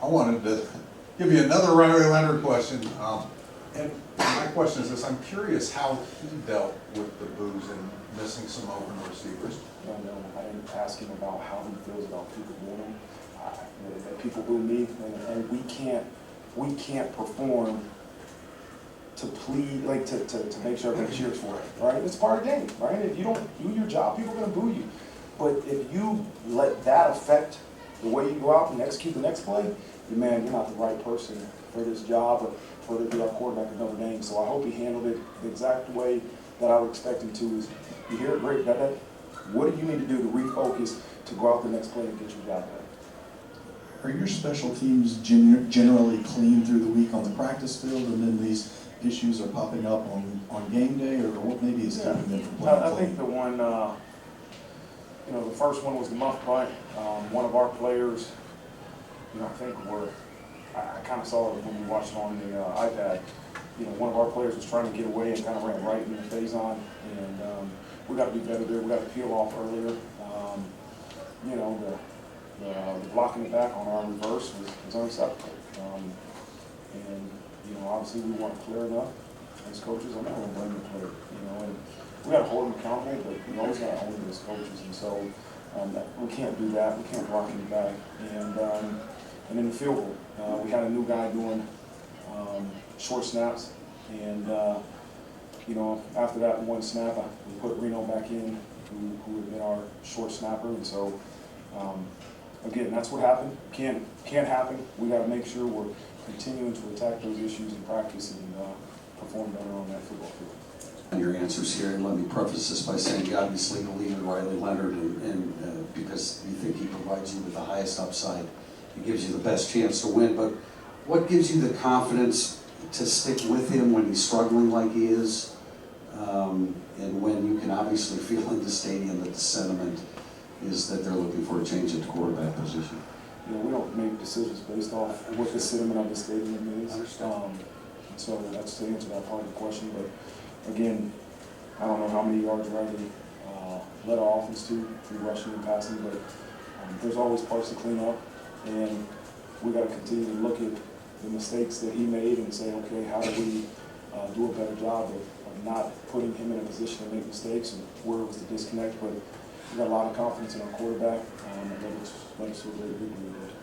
I wanted to give you another Riley Leonard question. And my question is this: I'm curious how he dealt with the boos and missing some open receivers. No, I didn't ask him about how he feels about people booing him. That people boo me, and we can't perform to plead, like to make sure everybody cheers for it, right? It's part of the game, right? If you don't do your job, people are gonna boo you. But if you let that affect the way you go out and execute the next play, man, you're not the right person for this job or for to be our quarterback at Notre Dame. So I hope he handled it the exact way that I would expect him to. Is you hear it great, that what do you need to do to refocus to go out the next play and get your job done? Are your special teams generally clean through the week on the practice field, and then these issues are popping up on game day, or what maybe is keeping them from playing? I think the one, the first one was the muff punt. One of our players, I think I kind of saw it when we watched it on the iPad. One of our players was trying to get away and kind of ran right in the phase on, and we got to be better there. We got to peel off earlier. The blocking it back on our reverse was unacceptable. Obviously we weren't clear enough as coaches. I'm not going to blame the player, and we got to hold them accountable, but we always got to own them as coaches. And so we can't do that. We can't block him back. And in the field goal, we had a new guy doing short snaps, and after that one snap, we put Reno back in, who had been our short snapper, and so. Again, that's what happened. Can't happen. We got to make sure we're continuing to attack those issues in practice and perform better on that football field. And your answers here, and let me preface this by saying you obviously believe in Riley Leonard, and because you think he provides you with the highest upside, he gives you the best chance to win. But what gives you the confidence to stick with him when he's struggling like he is, and when you can obviously feel in the stadium that the sentiment is that they're looking for a change at the quarterback position? We don't make decisions based off what the sentiment of the stadium is. So that's to answer that part of the question. But again, I don't know how many yards Riley led our offense to through rushing and passing, but there's always parts to clean up, and we got to continue to look at the mistakes that he made and say, okay, how do we do a better job of not putting him in a position to make mistakes, and where was the disconnect? But we got a lot of confidence in our quarterback, and let us feel very good with it.